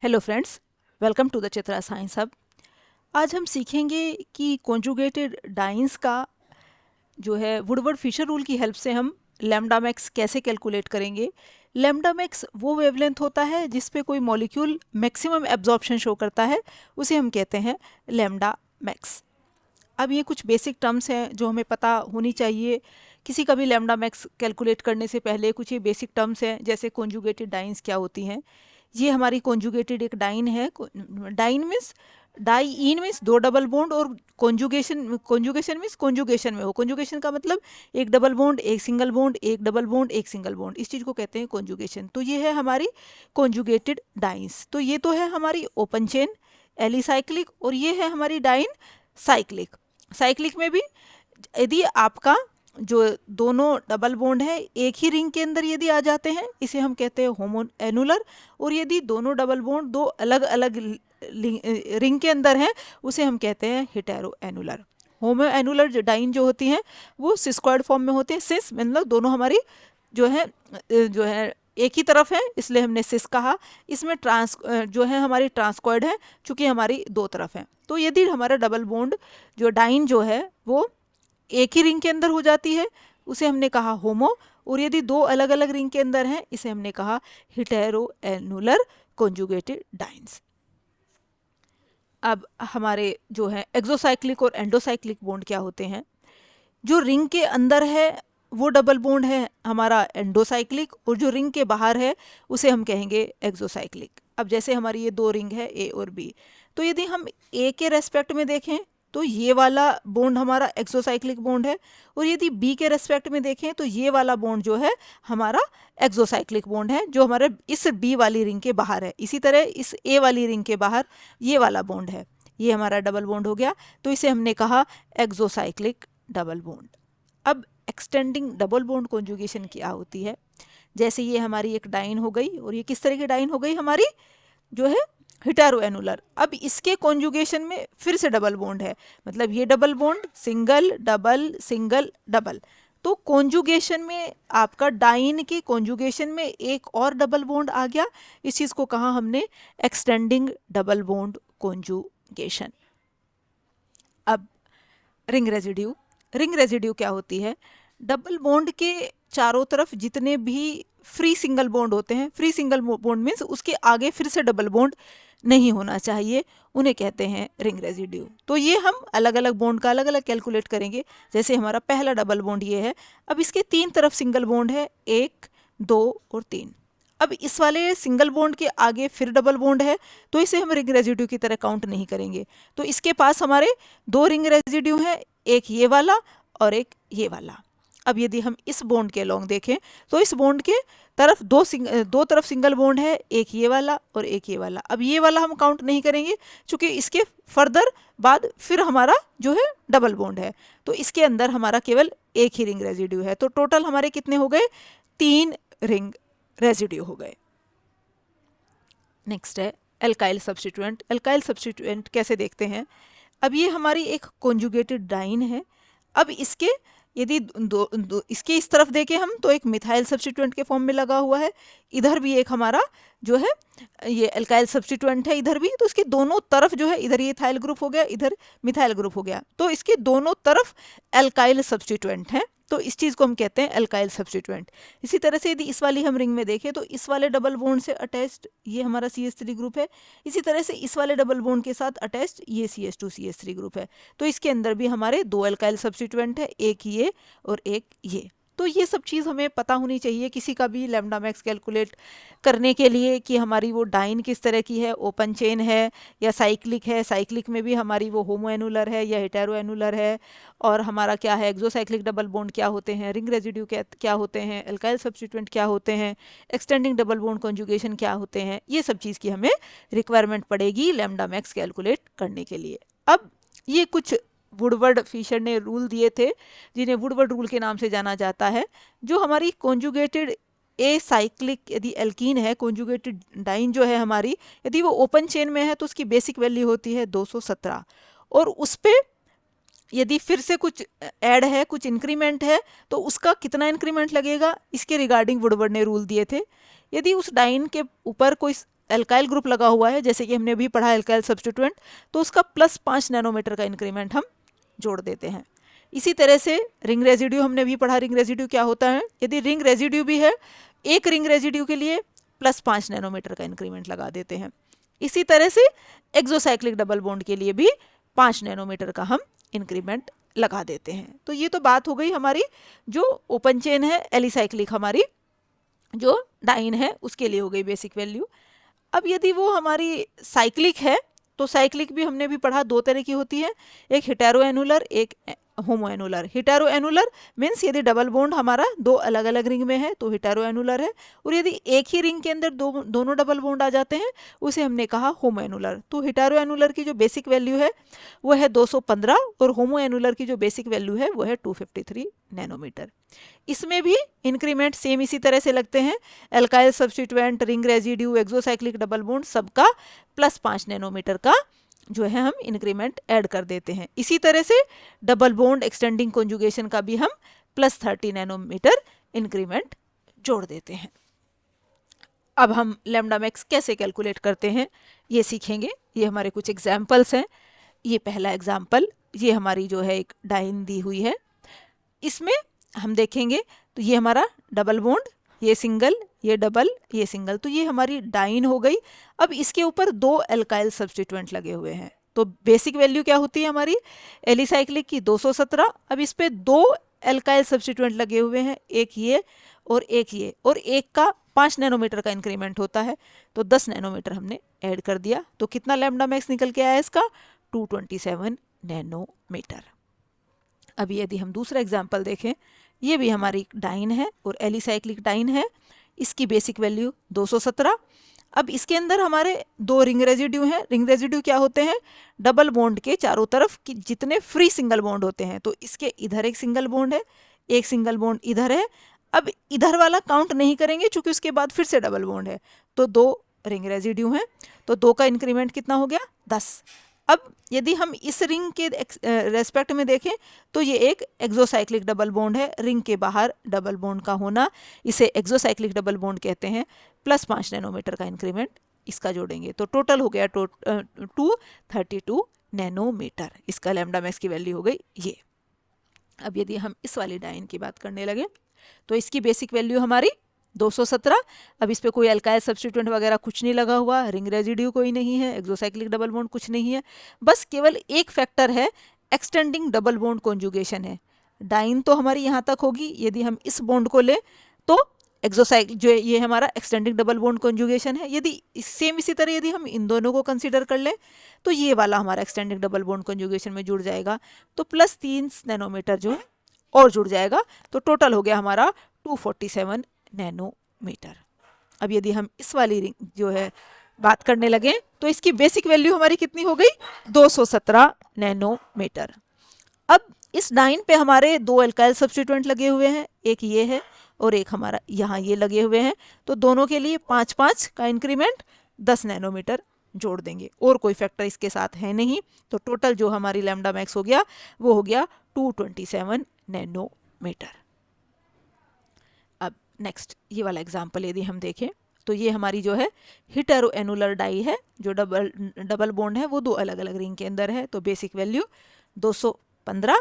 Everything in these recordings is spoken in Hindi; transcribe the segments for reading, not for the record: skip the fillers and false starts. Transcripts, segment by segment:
Hello friends, welcome to the Chitra science hub. आज हम सीखेंगे कि कॉन्जुगेटेड डाइन्स का जो है वुडवर्ड फिशर रूल की हेल्प से हम लैम्डा मैक्स कैसे कैलकुलेट करेंगे। लैम्डा मैक्स वो वेवलेंथ होता है जिस पे कोई मॉलिक्यूल मैक्सिमम एब्जॉर्प्शन शो करता है, उसे हम कहते हैं लैम्डा मैक्स। अब ये कुछ बेसिक टर्म्स हैं जो हमें पता होनी चाहिए किसी का भी लैम्डा मैक्स कैलकुलेट करने से पहले। कुछ ये बेसिक टर्म्स हैं जैसे कॉन्जुगेटेड डाइन्स क्या होती हैं। ये हमारी कॉन्जुगेटेड एक डाइन है। डाइन मीन्स डाइइन मीन्स दो डबल बॉन्ड, और कॉन्जुगेशन कॉन्जुगेशन मीन्स कॉन्जुगेशन में हो। कॉन्जुगेशन का मतलब एक डबल बॉन्ड एक सिंगल बॉन्ड, एक डबल बॉन्ड एक सिंगल बॉन्ड, इस चीज़ को कहते हैं कॉन्जुगेशन। तो ये है हमारी कॉन्जुगेटेड डाइन्स। तो ये तो है हमारी ओपन चेन एलिसाइक्लिक, और ये है हमारी डाइन साइक्लिक। साइक्लिक में भी यदि आपका जो दोनों डबल बॉन्ड है एक ही रिंग के अंदर यदि आ जाते हैं, इसे हम कहते हैं होमो एनुलर। और यदि दोनों डबल बॉन्ड दो अलग अलग रिंग के अंदर हैं, उसे हम कहते हैं हेटेरो एनुलर। होमो एनुलर जो डाइन जो होती हैं वो सिस्क्वायड फॉर्म में होती है। सिस मतलब दोनों हमारी जो है एक ही तरफ है, इसलिए हमने सिस कहा। इसमें जो है हमारी ट्रांसक्वायड है, चूंकि हमारी दो तरफ है। तो यदि हमारा डबल बॉन्ड जो डाइन जो है वो एक ही रिंग के अंदर हो जाती है, उसे हमने कहा होमो। और यदि दो अलग अलग रिंग के अंदर हैं, इसे हमने कहा हेटेरो एनुलर कॉन्जुगेटेड डाइन्स। अब हमारे जो है एक्सोसाइक्लिक और एंडोसाइक्लिक बॉन्ड क्या होते हैं। जो रिंग के अंदर है वो डबल बॉन्ड है हमारा एंडोसाइक्लिक, और जो रिंग के बाहर है उसे हम कहेंगे एक्सोसाइक्लिक। अब जैसे हमारी ये दो रिंग है ए और बी, तो यदि हम ए के रेस्पेक्ट में देखें तो ये वाला बॉन्ड हमारा एक्सोसाइक्लिक बॉन्ड है, और यदि बी के रेस्पेक्ट में देखें तो ये वाला बॉन्ड जो है हमारा एक्सोसाइक्लिक बॉन्ड है, जो हमारे इस बी वाली रिंग के बाहर है। इसी तरह इस ए वाली रिंग के बाहर ये वाला बॉन्ड है, ये हमारा डबल बॉन्ड हो गया, तो इसे हमने कहा एक्सोसाइक्लिक डबल बॉन्ड। अब एक्सटेंडिंग डबल बॉन्ड कॉन्जुगेशन क्या होती है। जैसे ये हमारी एक डाइन हो गई, और ये किस तरह की डाइन हो गई हमारी जो है हेटेरो एनुलर। अब इसके कॉन्जुगेशन में फिर से डबल बॉन्ड है, मतलब ये double bond single double single double. तो कॉन्जुगेशन में आपका डाइन के कॉन्जुगेशन में एक और डबल बॉन्ड आ गया। इस चीज़ को कहा हमने एक्सटेंडिंग डबल बॉन्ड कॉन्जुगेशन। अब रिंग रेजिड्यू। रिंग रेजिड्यू क्या होती है। डबल बॉन्ड के चारों तरफ जितने भी फ्री सिंगल बॉन्ड होते हैं, फ्री सिंगल बॉन्ड मीन्स उसके आगे फिर से डबल बॉन्ड नहीं होना चाहिए, उन्हें कहते हैं रिंग रेजिड्यू। तो ये हम अलग अलग बॉन्ड का अलग अलग कैलकुलेट करेंगे। जैसे हमारा पहला डबल बॉन्ड ये है, अब इसके तीन तरफ सिंगल बॉन्ड है, एक दो और तीन। अब इस वाले सिंगल बॉन्ड के आगे फिर डबल बॉन्ड है, तो इसे हम रिंग रेजिड्यू की तरह काउंट नहीं करेंगे। तो इसके पास हमारे दो रिंग रेजिड्यू हैं, एक ये वाला और एक ये वाला। अब यदि हम इस बॉन्ड के लॉन्ग देखें तो इस बॉन्ड के तरफ दो तरफ सिंगल बॉन्ड है, एक ये वाला और एक ये वाला। अब ये वाला हम काउंट नहीं करेंगे क्योंकि इसके फर्दर बाद फिर हमारा जो है डबल बॉन्ड है, तो इसके अंदर हमारा केवल एक ही रिंग रेजिड्यू है। तो टोटल हमारे कितने हो गए, तीन रिंग रेजिड्यू हो गए। नेक्स्ट है एल्काइल सब्स्टिट्यूएंट। एल्काइल सब्स्टिट्यूएंट कैसे देखते हैं। अब ये हमारी एक कॉन्जुगेटेड डाइन है। अब इसके यदि इसके इस तरफ देखें हम तो एक मिथाइल सब्स्टिट्यूएंट के फॉर्म में लगा हुआ है, इधर भी एक हमारा जो है ये एल्काइल सब्स्टिट्यूएंट है इधर भी। तो इसके दोनों तरफ जो है, इधर ये इथाइल ग्रुप हो गया, इधर मिथाइल ग्रुप हो गया, तो इसके दोनों तरफ एल्काइल सब्स्टिट्यूएंट है, तो इस चीज़ को हम कहते हैं एल्काइल सब्स्टिट्यूएंट। इसी तरह से यदि इस वाली हम रिंग में देखें तो इस वाले डबल बॉन्ड से अटैच्ड ये हमारा CH3 ग्रुप है, इसी तरह से इस वाले डबल बॉन्ड के साथ अटैच्ड ये CH2 CH3 ग्रुप है। तो इसके अंदर भी हमारे दो एल्काइल सब्स्टिट्यूएंट है, एक ये और एक ये। तो ये सब चीज़ हमें पता होनी चाहिए किसी का भी लैम्डा मैक्स कैलकुलेट करने के लिए कि हमारी वो डाइन किस तरह की है, ओपन चेन है या साइक्लिक है। साइक्लिक में भी हमारी वो होमो एनुलर है या हेटेरो एनुलर है, और हमारा क्या है एक्सोसाइक्लिक डबल बॉन्ड क्या होते हैं, रिंग रेजिड्यू क्या होते हैं, एल्काइल सब्स्टिट्यूएंट क्या होते हैं, एक्सटेंडिंग डबल बॉन्ड कॉन्जुगेशन क्या होते हैं। ये सब चीज़ की हमें रिक्वायरमेंट पड़ेगी लैम्डा मैक्स कैलकुलेट करने के लिए। अब ये कुछ वुडवर्ड फिशर ने रूल दिए थे जिन्हें वुडवर्ड रूल के नाम से जाना जाता है। जो हमारी कॉन्जुगेटेड ए साइक्लिक यदि एल्कीन है, कॉन्जुगेटेड डाइन जो है हमारी, यदि वो ओपन चेन में है तो उसकी बेसिक वैल्यू होती है 217, और उस पर यदि फिर से कुछ ऐड है, कुछ इंक्रीमेंट है, तो उसका कितना इंक्रीमेंट लगेगा इसके रिगार्डिंग वुडवर्ड ने रूल दिए थे। यदि उस डाइन के ऊपर कोई एल्काइल ग्रुप लगा हुआ है, जैसे कि हमने अभी पढ़ा एल्काइल सब्स्टिट्यूएंट, तो उसका +5 नैनोमीटर का इंक्रीमेंट हम जोड़ देते हैं। इसी तरह से रिंग रेजिड्यू हमने भी पढ़ा, रिंग रेजिड्यू क्या होता है। यदि रिंग रेजिड्यू भी है, एक रिंग रेजिड्यू के लिए +5 नैनोमीटर का इंक्रीमेंट लगा देते हैं। इसी तरह से एक्सोसाइक्लिक डबल बॉन्ड के लिए भी 5 नैनोमीटर का हम इंक्रीमेंट लगा देते हैं। तो ये तो बात हो गई हमारी जो ओपन चेन है, एलिसाइक्लिक हमारी जो डाइन है उसके लिए हो गई बेसिक वैल्यू। अब यदि वो हमारी साइक्लिक है, तो साइक्लिक भी हमने भी पढ़ा, दो तरह की होती है, एक हेटेरो एनुलर, एक होमो एनुलर। हेटेरो एनुलर मीन्स यदि डबल बॉन्ड हमारा दो अलग अलग रिंग में है तो हेटेरो एनुलर है, और यदि एक ही रिंग के अंदर दोनों डबल बॉन्ड आ जाते हैं उसे हमने कहा होमो एनुलर। तो हेटेरो एनुलर की जो बेसिक वैल्यू है वो है 215 और होमो एनुलर की जो बेसिक वैल्यू है वो है 253 नैनोमीटर। इसमें भी इंक्रीमेंट सेम इसी तरह से लगते हैं, alkyl substituent, ring residue, exocyclic double bond सबका +5 नैनोमीटर का जो है हम इंक्रीमेंट ऐड कर देते हैं। इसी तरह से डबल बॉन्ड एक्सटेंडिंग कॉन्जुगेशन का भी हम +30 नैनोमीटर इंक्रीमेंट जोड़ देते हैं। अब हम लैम्डा मैक्स कैसे कैलकुलेट करते हैं ये सीखेंगे। ये हमारे कुछ एग्जाम्पल्स हैं। ये पहला एग्जाम्पल, ये हमारी जो है एक डाइन दी हुई है, इसमें हम देखेंगे तो ये हमारा डबल बॉन्ड, ये सिंगल, ये डबल, ये सिंगल, तो ये हमारी डाइन हो गई। अब इसके ऊपर 2 एल्काइल सब्स्टिट्यूएंट लगे हुए हैं, तो बेसिक वैल्यू क्या होती है हमारी एलिसाइक्लिक की 217। अब इस पे 2 एल्काइल सब्स्टिट्यूएंट लगे हुए हैं, एक ये और एक ये, और एक का 5 नैनोमीटर का इंक्रीमेंट होता है, तो 10 नैनोमीटर हमने ऐड कर दिया। तो कितना लैम्डा मैक्स निकल के आया इसका 227 नैनोमीटर। अभी यदि हम दूसरा एग्जाम्पल देखें, ये भी हमारी डाइन है और एलिसाइक्लिक डाइन है, इसकी बेसिक वैल्यू 217। अब इसके अंदर हमारे 2 रिंग रेजिड्यू हैं। रिंग रेजिड्यू क्या होते हैं, डबल बॉन्ड के चारों तरफ की जितने फ्री सिंगल बॉन्ड होते हैं, तो इसके इधर एक सिंगल बॉन्ड है, एक सिंगल बॉन्ड इधर है। अब इधर वाला काउंट नहीं करेंगे क्योंकि उसके बाद फिर से डबल बॉन्ड है, तो 2 रिंग रेजिड्यू हैं, तो 2 का इंक्रीमेंट कितना हो गया 10। अब यदि हम इस रिंग के रेस्पेक्ट में देखें तो ये एक एक्सोसाइक्लिक डबल बॉन्ड है, रिंग के बाहर डबल बॉन्ड का होना इसे एक्सोसाइक्लिक डबल बॉन्ड कहते हैं। +5 नैनोमीटर का इंक्रीमेंट इसका जोड़ेंगे तो टोटल हो गया 232 नैनोमीटर। इसका लैम्डा मैक्स की वैल्यू हो गई ये। अब यदि हम इस वाली डाइन की बात करने लगे तो इसकी बेसिक वैल्यू हमारी 217। अब इस पे कोई अल्काइल सब्स्टिट्यूएंट वगैरह कुछ नहीं लगा हुआ, रिंग रेजिड्यू कोई नहीं है, एक्सोसाइक्लिक डबल बॉन्ड कुछ नहीं है, बस केवल एक फैक्टर है एक्सटेंडिंग डबल बॉन्ड कॉन्जुगेशन है। डाइन तो हमारी यहाँ तक होगी, यदि हम इस बॉन्ड को ले तो एक्सोसाइक्लिक जो ये हमारा एक्सटेंडिंग डबल बॉन्ड कॉन्जुगेशन है। यदि सेम इसी तरह यदि हम इन दोनों को कंसीडर कर लें तो ये वाला हमारा एक्सटेंडिंग डबल बॉन्ड कॉन्जुगेशन में जुड़ जाएगा, तो +3 नैनोमीटर जो है और जुड़ जाएगा, तो टोटल हो गया हमारा 247 नैनोमीटर। अब यदि हम इस वाली रिंग जो है बात करने लगे तो इसकी बेसिक वैल्यू हमारी कितनी हो गई 217 नैनोमीटर। अब इस डाइन पे हमारे 2 अल्काइल सब्स्टिट्यूएंट लगे हुए हैं, एक ये है और एक हमारा यहाँ ये लगे हुए हैं, तो दोनों के लिए 5-5 का इंक्रीमेंट 10 नैनोमीटर जोड़ देंगे, और कोई फैक्टर इसके साथ है नहीं, तो टोटल जो हमारी लैम्डा मैक्स हो गया वो हो गया 227 नैनोमीटर। अब नेक्स्ट ये वाला एग्जांपल यदि हम देखें तो ये हमारी जो है हेटेरो एनुलर डाई है, जो डबल बॉन्ड है वो 2 अलग अलग रिंग के अंदर है, तो बेसिक वैल्यू 215।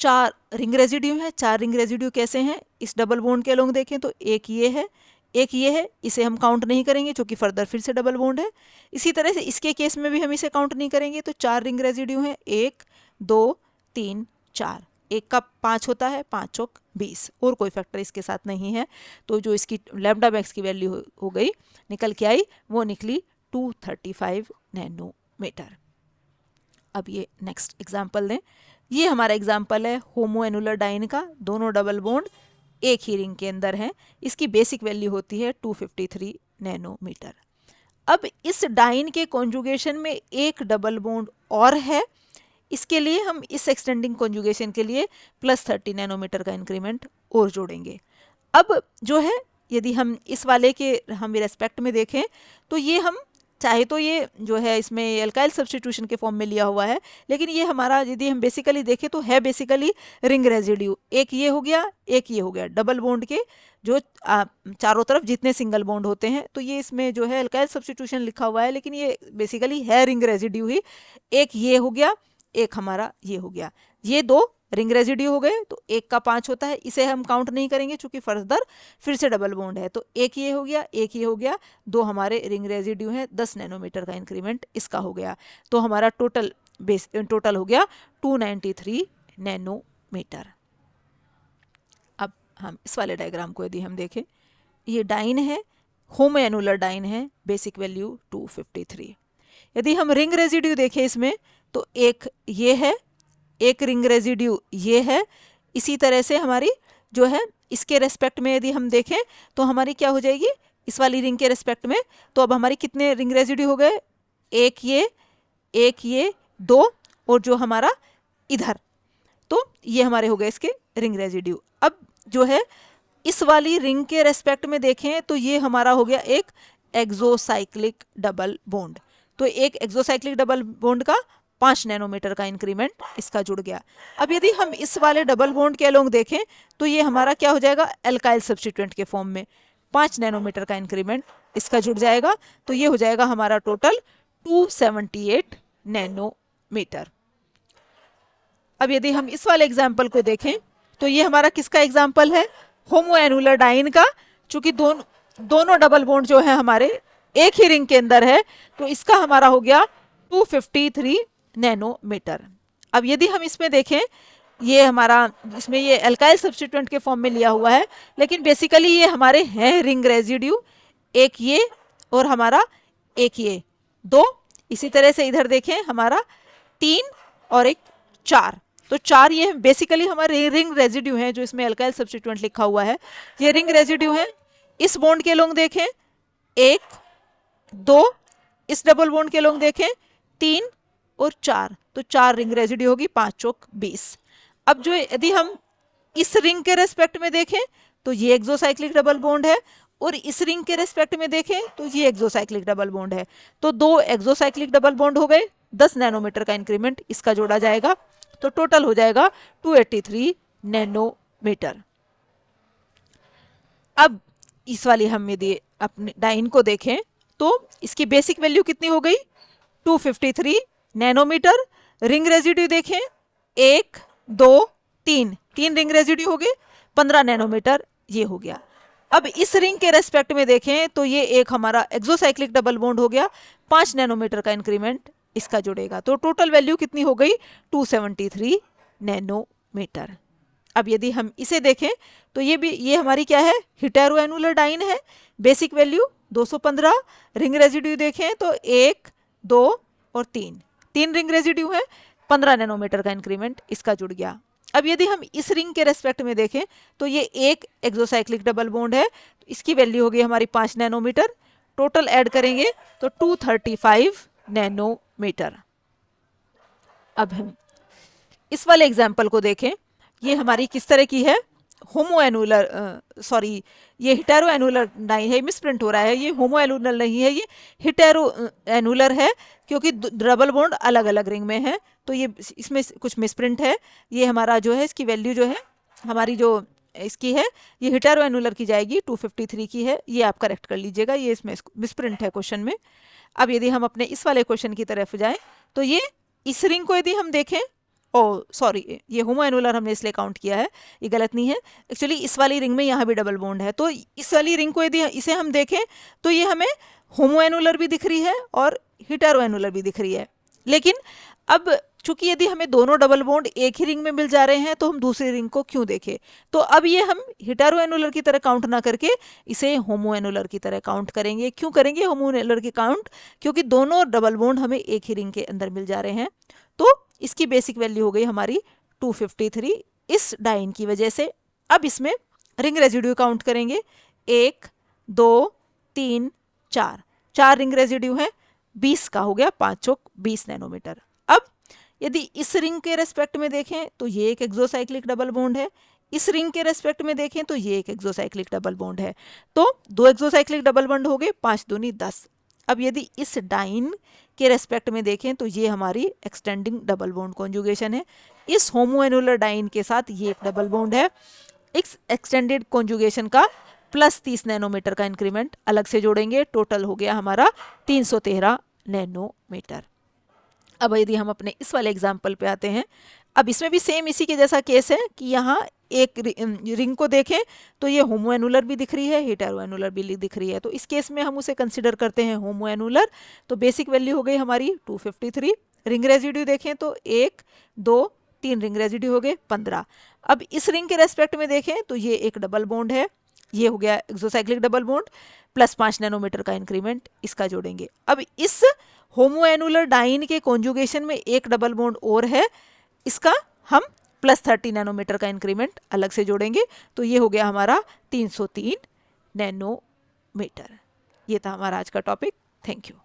4 रिंग रेजिड्यू है। 4 रिंग रेजिड्यू कैसे हैं, इस डबल बॉन्ड के अलोंग देखें तो एक ये है, एक ये है, इसे हम काउंट नहीं करेंगे क्योंकि फर्दर फिर से डबल बॉन्ड है। इसी तरह से इसके केस में भी हम इसे काउंट नहीं करेंगे, तो 4 रिंग रेजिड्यू हैं, 1 2 3 4, एक का 5 होता है, 5 चौक 20, और कोई फैक्टर इसके साथ नहीं है, तो जो इसकी लैम्डा मैक्स की वैल्यू हो गई निकल के आई वो निकली 235 नैनोमीटर। अब ये नेक्स्ट एग्जांपल दें, ये हमारा एग्जांपल है होमो एनुलर डाइन का, दोनों डबल बॉन्ड एक ही रिंग के अंदर हैं, इसकी बेसिक वैल्यू होती है 253 नैनोमीटर। अब इस डाइन के कॉन्जुगेशन में एक डबल बॉन्ड और है, इसके लिए हम इस एक्सटेंडिंग कॉन्जुगेशन के लिए +30 नैनोमीटर का इंक्रीमेंट और जोड़ेंगे। अब जो है यदि हम इस वाले के हम रेस्पेक्ट में देखें तो ये हम चाहे तो ये जो है इसमें एल्काइल सब्स्टिट्यूशन के फॉर्म में लिया हुआ है, लेकिन ये हमारा यदि हम बेसिकली देखें तो है बेसिकली रिंग रेजिड्यू। एक ये हो गया, एक ये हो गया, डबल बॉन्ड के जो चारों तरफ जितने सिंगल बॉन्ड होते हैं, तो ये इसमें जो है एल्काइल सब्स्टिट्यूशन लिखा हुआ है, लेकिन ये बेसिकली है रिंग रेजिड्यू ही। एक ये हो गया, एक हमारा ये हो गया, ये दो रिंग रेजिड्यू हो गए, तो एक का 5 होता है, इसे हम काउंट नहीं करेंगे चूंकि फर्दर फिर से डबल बॉन्ड है। तो एक ये हो गया, एक ये हो गया, दो हमारे रिंग रेजिड्यू हैं, 10 नैनोमीटर का इंक्रीमेंट इसका हो गया। तो हमारा टोटल हो गया 293 नैनोमीटर। अब हम इस वाले डायग्राम को यदि हम देखें, ये डाइन है, होमो एनुलर डाइन है, बेसिक वैल्यू 253। यदि हम रिंग रेजिड्यू देखें इसमें, तो एक ये है, एक रिंग रेजिड्यू ये है। इसी तरह से हमारी जो है इसके रेस्पेक्ट में यदि हम देखें तो हमारी क्या हो जाएगी, इस वाली रिंग के रेस्पेक्ट में, तो अब हमारी कितने रिंग रेजिड्यू हो गए, एक ये, दो, और जो हमारा इधर, तो ये हमारे हो गए इसके रिंग रेजिड्यू। अब जो है इस वाली रिंग के रेस्पेक्ट में देखें तो ये हमारा हो गया एक एक्सोसाइक्लिक डबल बॉन्ड। तो एक एक्सोसाइक्लिक डबल बॉन्ड का 5 नैनोमीटर का इंक्रीमेंट इसका जुड़ गया। अब यदि हम इस वाले डबल बॉन्ड के अलोंग देखें तो ये हमारा क्या हो जाएगा, एल्काइल सब्स्टिट्यूएंट के फॉर्म में 5 नैनोमीटर का इंक्रीमेंट इसका जुड़ जाएगा। तो ये हो जाएगा हमारा टोटल 278 नैनोमीटर। अब यदि हम इस वाले एग्जाम्पल को देखें तो ये हमारा किसका एग्जाम्पल है, होमो एनुलर डाइन का। चूंकि दोनों डबल बॉन्ड जो है हमारे एक ही रिंग के अंदर है, तो इसका हमारा हो गया 253 नैनोमीटर। अब यदि हम इसमें देखें, ये हमारा इसमें ये एल्काइल सब्स्टिट्यूएंट के फॉर्म में लिया हुआ है, लेकिन बेसिकली ये हमारे हैं रिंग रेजिड्यू, एक ये और हमारा एक ये, दो। इसी तरह से इधर देखें हमारा 3 और एक 4, तो 4 ये बेसिकली हमारे रिंग रेजिड्यू हैं जो इसमें एल्काइल सब्स्टिट्यूएंट लिखा हुआ है, ये रिंग रेजिड्यू हैं। इस बॉन्ड के लोग देखें 1, 2, इस डबल बॉन्ड के लोग देखें 3 और 4, तो 4 रिंग रेजिड्यू होगी, 5 चौक 20। अब जो यदि हम इस रिंग के रेस्पेक्ट में देखें तो ये एक्सोसाइक्लिक डबल बॉन्ड है, और इस रिंग के रेस्पेक्ट में देखें तो ये एक्सोसाइक्लिक डबल बॉन्ड है। तो दो एक्सोसाइक्लिक डबल बॉन्ड हो गए, 10 नैनोमीटर का इंक्रीमेंट इसका जोड़ा जाएगा, तो टोटल हो जाएगा 283 नैनोमीटर। अब इस वाली हम यदि अपने डाइन को देखें तो इसकी बेसिक वैल्यू कितनी हो गई, 253 नैनोमीटर। रिंग रेजिड्यू देखें 1, 2, 3 रिंग रेजिड्यू हो गए, 15 नैनोमीटर ये हो गया। अब इस रिंग के रेस्पेक्ट में देखें तो ये एक हमारा एक्सोसाइक्लिक डबल बॉन्ड हो गया, 5 नैनोमीटर का इंक्रीमेंट इसका जुड़ेगा, तो टोटल वैल्यू कितनी हो गई, 273 नैनोमीटर। अब यदि हम इसे देखें तो ये हमारी क्या है, हिटेरो एनुलर डाइन है, बेसिक वैल्यू 215। रिंग रेजिड्यू देखें तो 1, 2 और 3 रिंग रेजिड्यू है, 15 नैनोमीटर का इंक्रीमेंट इसका जुड़ गया। अब यदि हम इस रिंग के रेस्पेक्ट में देखें तो ये एक एक्सोसाइक्लिक डबल बॉन्ड है, इसकी वैल्यू होगी हमारी 5 नैनोमीटर। टोटल ऐड करेंगे तो 235 नैनोमीटर। अब हम इस वाले एग्जाम्पल को देखें, ये हमारी किस तरह की है, होमो एनुलर सॉरी ये हिटेरो एनुलर डाइन है, मिसप्रिंट हो रहा है, ये होमो एनुलर नहीं है, ये हिटेरो एनुलर है, क्योंकि डबल बॉन्ड अलग अलग रिंग में है, तो ये इसमें कुछ मिसप्रिंट है। ये हमारा जो है इसकी वैल्यू जो है हमारी जो इसकी है ये हिटेरो एनुलर की जाएगी, 253 की है, ये आप करेक्ट कर लीजिएगा, ये इसमें मिसप्रिंट है क्वेश्चन में। अब यदि हम अपने इस वाले क्वेश्चन की तरफ जाएं तो ये इस रिंग को यदि हम देखें, ओ सॉरी ये होमो एनुलर हमने इसलिए काउंट किया है, ये गलत नहीं है, एक्चुअली इस वाली रिंग में यहाँ भी डबल बॉन्ड है, तो इस वाली रिंग को यदि इसे हम देखें तो ये हमें होमो एनुलर भी दिख रही है और हिटेरो एनुलर भी दिख रही है। लेकिन अब चूंकि यदि हमें दोनों डबल बॉन्ड एक ही रिंग में मिल जा रहे हैं तो हम दूसरी रिंग को क्यों देखें, तो अब ये हम हिटेरो एनुलर की तरह काउंट ना करके इसे होमो एनुलर की तरह काउंट करेंगे। क्यों करेंगे होमो एनुलर की काउंट, क्योंकि दोनों डबल बॉन्ड हमें एक ही रिंग के अंदर मिल जा रहे हैं, तो इसकी बेसिक वैल्यू हो गई हमारी 253 इस डाइन की वजह से। अब इसमें रिंग रेजिड्यू काउंट करेंगे, 1, 2, 3, 4 रिंग रेजिड्यू है, 20 का हो गया, 5 चौक 20 नैनोमीटर। अब यदि इस रिंग के रेस्पेक्ट में देखें तो ये एक एक्सोसाइक्लिक डबल बॉन्ड है, इस रिंग के रेस्पेक्ट में देखें तो ये एक एक्सोसाइक्लिक डबल बॉन्ड है, तो 2 एक्सोसाइक्लिक डबल बॉन्ड हो गए, 5 दूनी 10। अब यदि इस डाइन के रेस्पेक्ट में देखें तो ये हमारी एक्सटेंडिंग डबल बॉन्ड कॉन्जुगेशन है। इस होमोएनुलर डाइन के साथ ये एक डबल बॉन्ड है। इस एक्सटेंडेड कॉन्जुगेशन का प्लस 30 नैनोमीटर का इंक्रीमेंट अलग से जोड़ेंगे, टोटल हो गया हमारा 313 नैनोमीटर। अब यदि हम अपने इस वाले एग्जाम्पल पे आते हैं, अब इसमें भी सेम इसी के जैसा केस है कि यहाँ एक रिंग को देखें तो ये होमोएनुलर भी दिख रही है, हेटेरोएनुलर भी दिख रही है, तो इस केस में हम उसे कंसिडर करते हैं होमोएनुलर। तो बेसिक वैल्यू हो गई हमारी 253। रिंग रेजिड्यू देखें तो 1 2 3 रिंग रेजिड्यू हो गए 15। अब इस रिंग के रेस्पेक्ट में देखें तो ये एक डबल बॉन्ड है, ये हो गया exocyclic double bond, plus 5 nanometer का इंक्रीमेंट इसका जोड़ेंगे। अब इस होमोएनुलर डाइन के कॉन्जुगेशन में एक डबल बॉन्ड और है, इसका हम प्लस 30 नैनोमीटर का इंक्रीमेंट अलग से जोड़ेंगे, तो ये हो गया हमारा 303 नैनोमीटर। ये था हमारा आज का टॉपिक। Thank you.